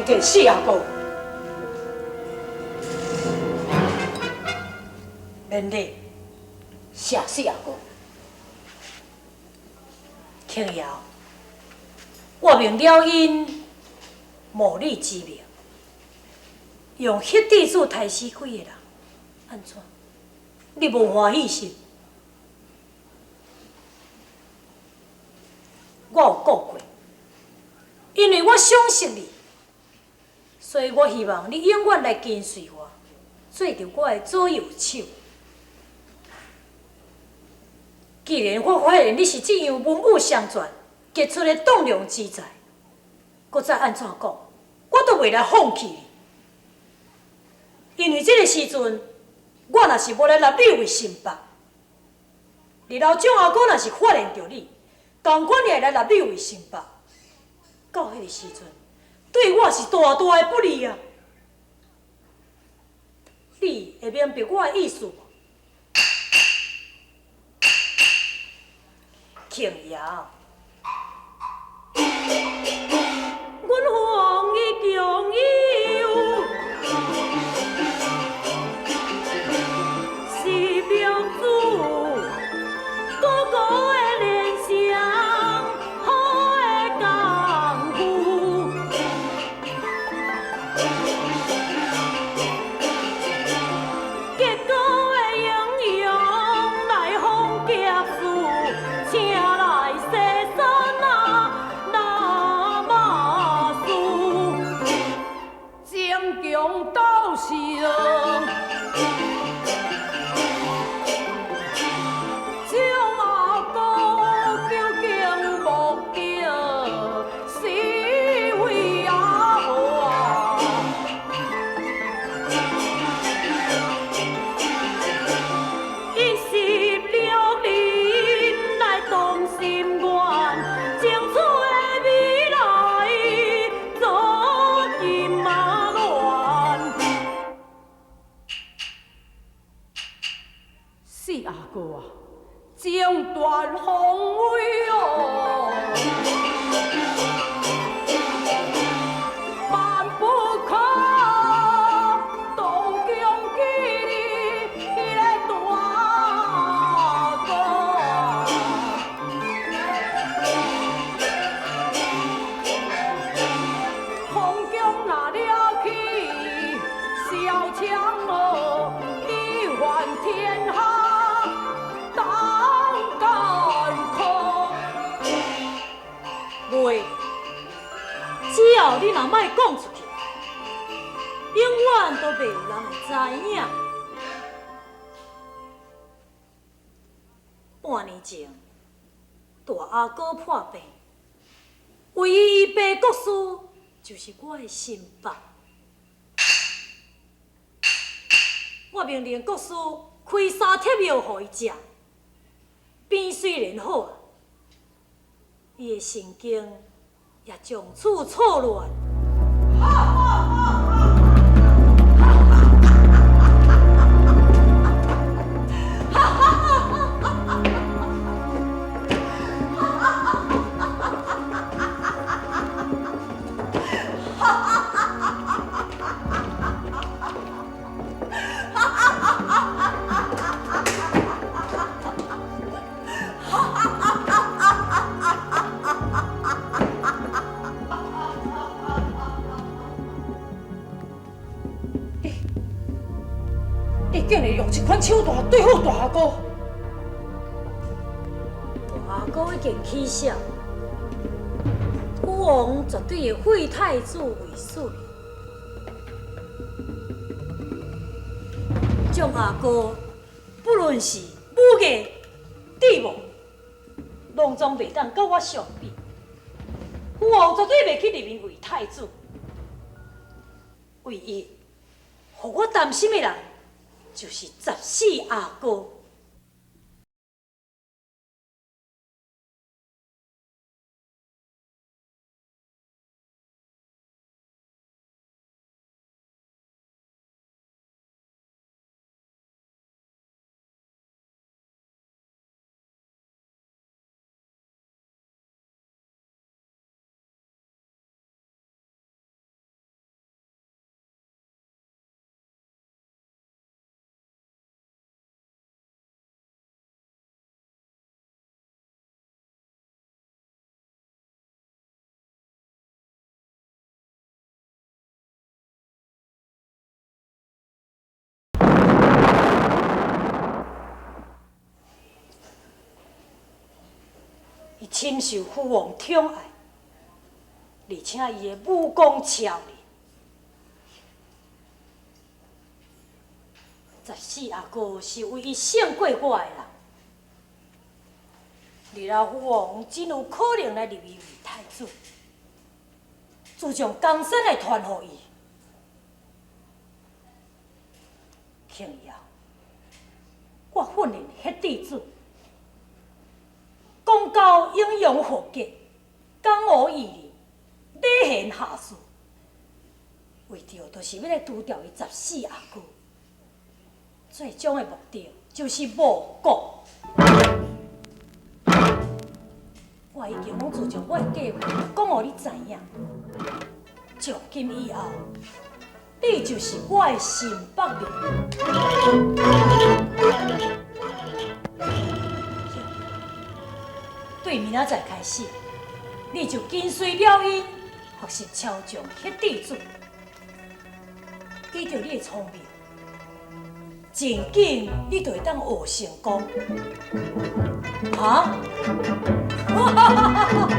给四阿哥，免礼，谢四阿哥。庆瑶，我明了因无你之命，用迄地主杀死几个人，安怎？你无欢喜心？我有顾过，因为我相信你。 所以我希望你永远来跟随我，做着我的左右手。既然我发现你是这样文武双全、杰出的栋梁之才，搁再安怎讲，我都袂来放弃你。因为这个时阵，我若是无来立你为新伯，二老蒋阿哥若是发现着你，同款也会来立你为新伯。到迄个时阵。 对我是大大的不利啊！你会明白我的意思无？庆瑶，阮奉伊强友，是标主，哥哥的联想，好的功夫。 结果的英雄来访劫富，请来西山那马术，争强斗胜。蒋阿哥究竟目的是为阿婆？ 伊是了人来动心愿，争取的未来做金马乱。是阿哥啊，争断宏伟哦！ 只要你若莫讲出去，永远都袂有人会知影。半年前，大阿哥破病，唯一伊爸国师就是我的新伯。我命令国师开三铁药互伊食，病虽然好啊，伊的神经也从此错乱。你竟然用这款手段对付大阿哥！大阿哥已经起痟，父王绝对会废太子为水，将阿哥不论是武艺、智谋，拢总袂当甲我相比。父王绝对袂去任命为太子，唯一互我担心的人，就是14阿哥。伊深受父王宠爱，而且伊的武功超厉。14阿哥是唯一胜过我的人，日后父王真有可能来立伊为太子，自将江山来传予伊。庆以后，我训练迄弟子。公交英勇豪杰，江湖义理，礼贤下士，为着就是要来除掉伊14阿哥。最终的目的就是亡国。我已经拢自将我的计划讲予你知影。从今以后，你就是我的新北面。对明仔载开始，你就跟随了因，学习操纵迄弟子。依照你的聪明，真紧你就会当学成功。啊！哈哈哈哈哈！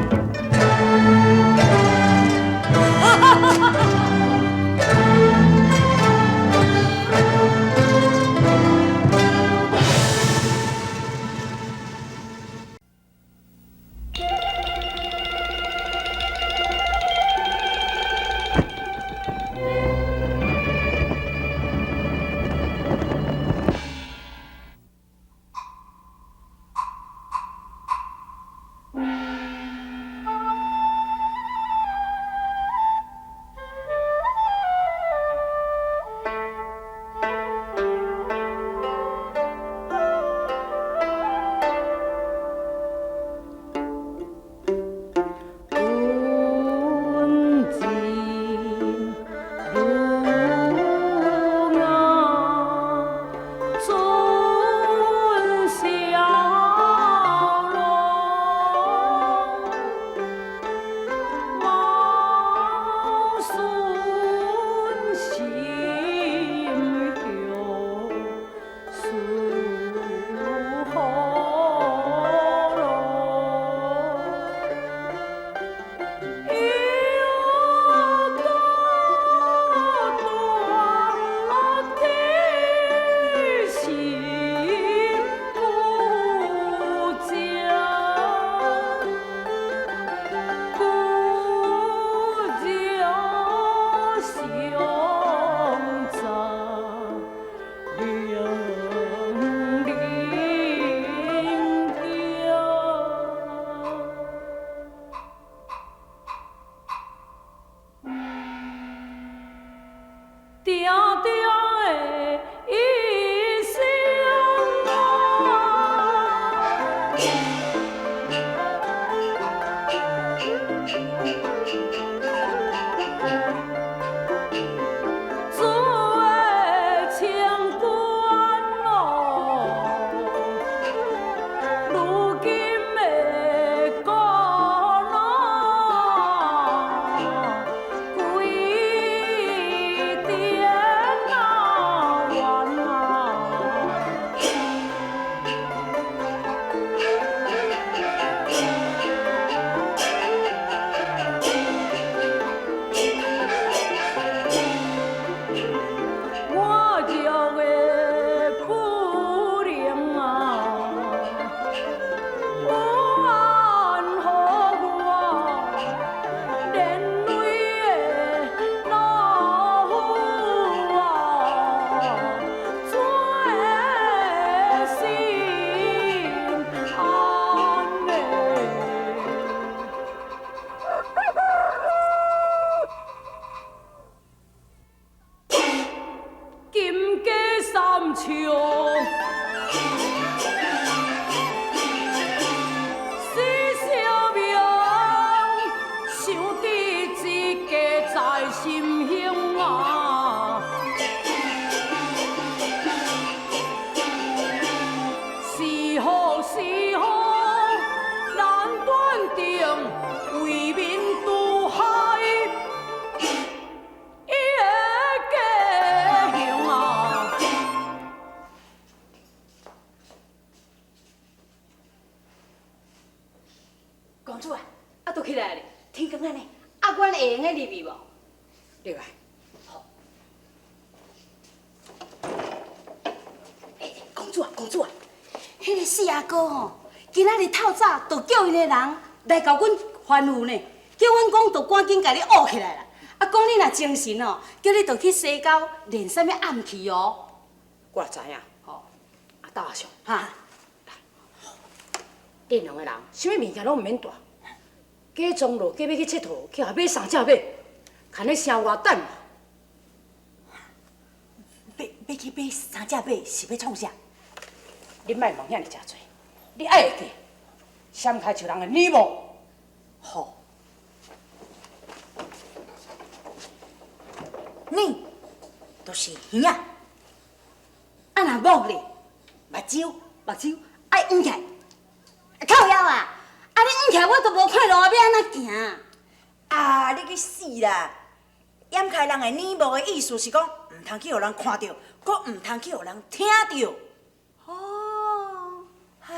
会用个入去无？入来。公主啊，公主啊，迄个四阿哥吼，今仔日透早就叫因的人来甲阮欢呼呢，叫阮讲就赶紧甲你学起来啦。啊，讲你若精神哦，叫你就去西郊练啥物暗器哦。我知影，吼，啊，大阿兄，哈，恁两个人，啥物物件拢毋免带，假装落计要去佚佗，去后尾三只马，看你声偌等嘛。要去买三只马是要创啥？你莫问遐尔诚多，你爱会记，闪开像人的女模，好。你就是耳啊，啊若目咧，目睭爱掩起来。靠腰啊！啊你掩起来，我都无看路，要安怎行？啊！你去死啦！掩开人的耳目的意思是讲，唔通去互人看到，搁唔通去互人听到。哦，唉。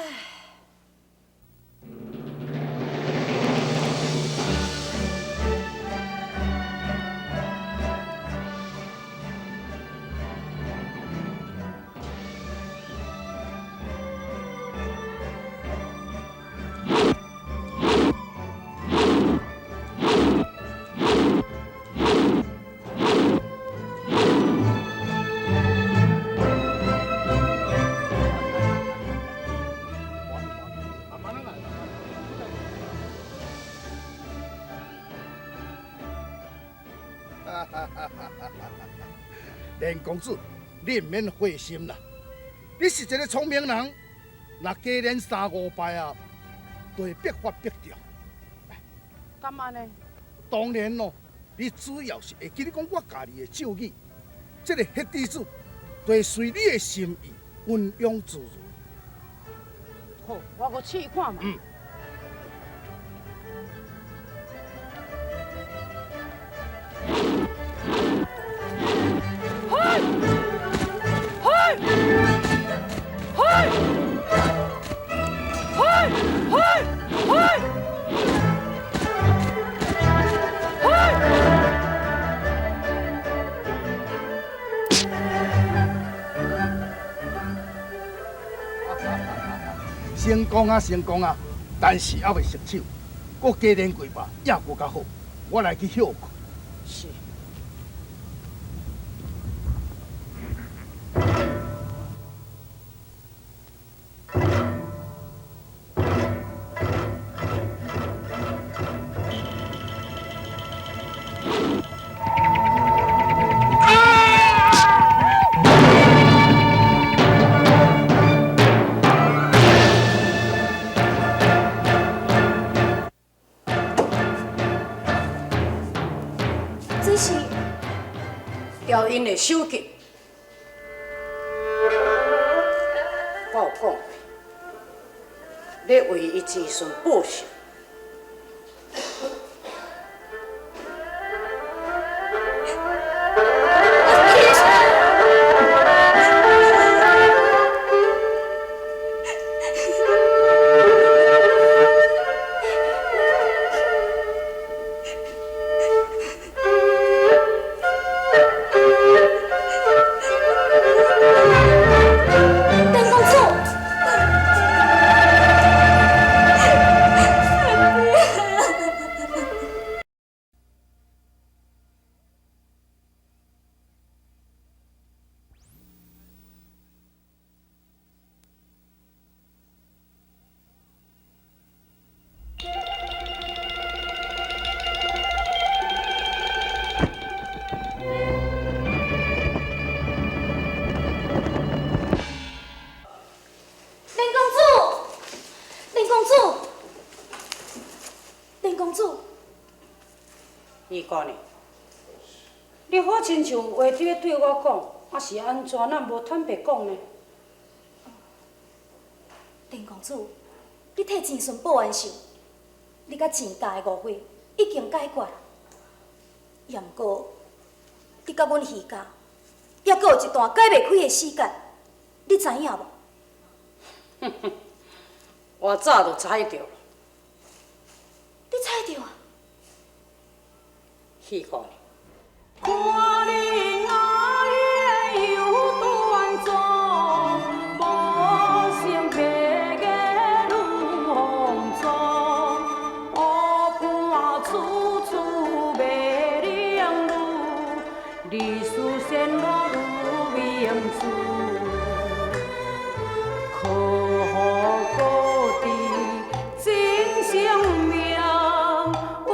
莲公主，你唔免灰心啦。你是一个聪明人，若加练三五摆啊，就会百发百中。咁安尼？当然咯，你主要是会记得讲我家己的咒语，这个黑弟子就会随你的心意运用自如。好，我搁试看嘛。成功啊，成功啊！但是还未熟手，搁加练几把，也搁较好。我来去歇困。是。这是调因的手机，我有讲过，要为伊子孙报仇。你讲呢？你好亲像话伫咧对我讲，还是安怎？咱无坦白讲呢？林公主，你替子孙报恩仇，你甲钱家的误会已经解决了。也毋过，你甲阮鱼家，还阁有一段解袂开的死结，你知影无？哼哼，我早就猜着了。你猜着啊？去过呢。看你那夜又端庄，无心客家如红妆，乌伴处处卖玲珑，历史线路如明珠。可好故地真性命，阮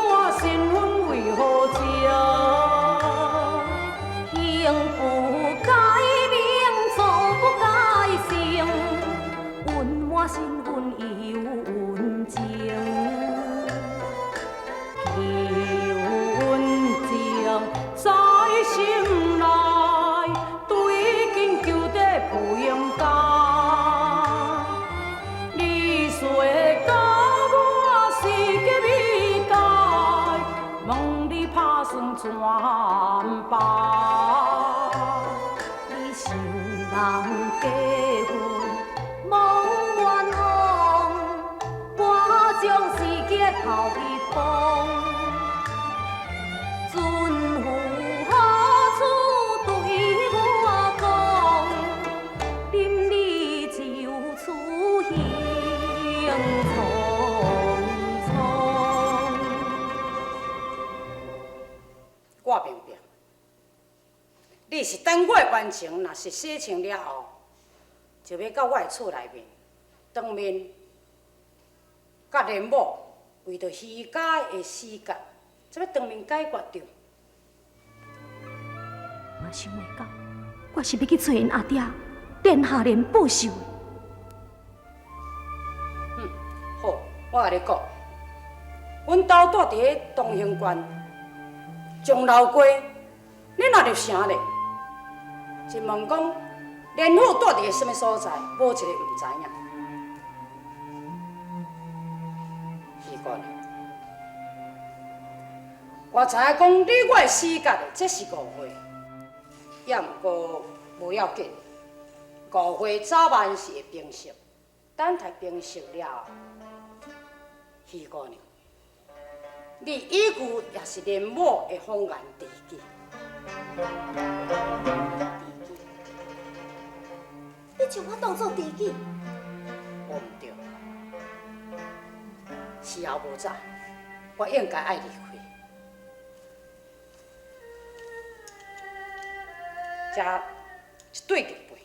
我身份为何情？行不改名，错不改姓，阮我身份已有温情。求温情在心内，对镜求得不应该。你说教我是个美界，问你打算怎办？你想人结婚望远方，我将世界头一方。尊父何处对我讲？临你就此行匆匆。我明白，你是等我的冤情，若是洗清了后，就要到我的厝内面，当面甲连某为着虚假的死结，才要当面解决着。我想袂到，我是要去找因阿爹，殿下连报仇的。好，我甲你讲，阮兜住伫个东兴县钟楼街，你若入城咧，就问讲连府住伫个什么所在，无一个毋知影。奇怪，我知影讲你我的死结这是误会，也毋过无要紧，误会早晚是会平息，等待平息了后。虚姑娘，你依旧也是连某的风言知己。你将我当作知己？我毋对，时候无早，我应该爱离开。这一对玉佩，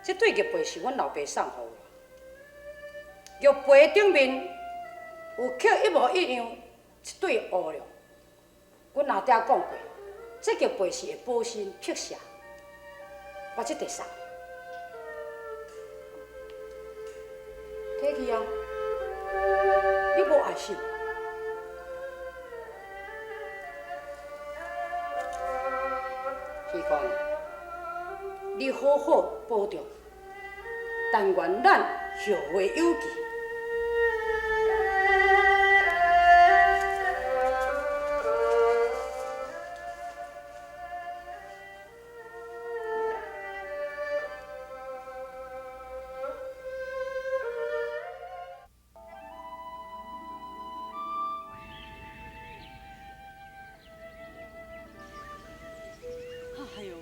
这对玉佩是阮老爸送予我。玉佩顶面有刻一模一样一对乌龙。阮阿爹讲过，这玉佩是会保身辟邪。我这得送，摕去啊！你无爱心。希望你好好保重，但愿咱后会有期。哎呦，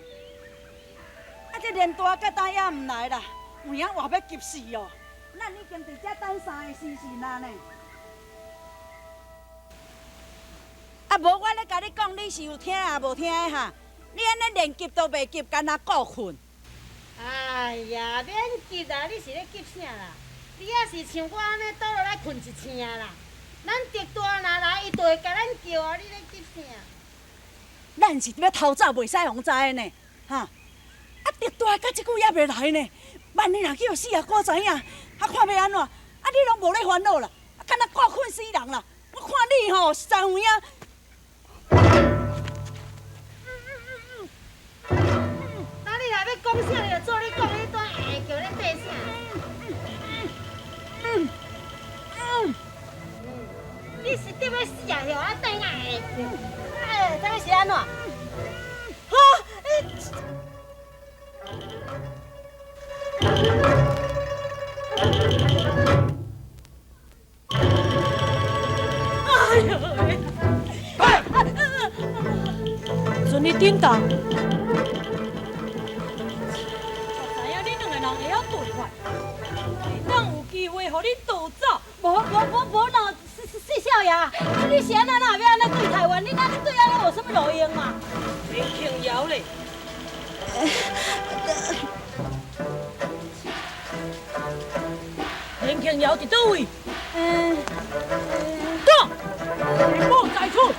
这连大甲大也唔来啦，有影活要急死哦！咱已经伫遮等3个时辰啊呢。啊，无我咧甲你讲，你是有听也无听的哈？你安尼连急都袂急，干那顾困？哎呀，免急啦，你是咧急啥啦？你也是像我安尼倒落来困一醒啦。咱狄大若来，伊就会甲咱叫啊，你咧急啥？咱是要偷早袂使互知的呢，哈！啊，狄大到即久也袂来呢。万一若叫四阿哥知影，啊，看要安怎？啊，你拢无咧烦恼啦，啊，干那顾困死人啦！我看你吼实在有影。那你若要讲啥，你就做你讲的迄段，叫你缀啥？你是点要死啊？吼，啊，缀哪会叫？哎，这个是安怎？哎呦喂！阵你叮当。我知影恁两个人会晓对话，当有机会，互恁逃走。无喏，四少爷，你是安怎要安尼对台湾？你对安尼有什么路用嘛？林庆尧咧，林庆尧伫倒位？讲，全部在厝。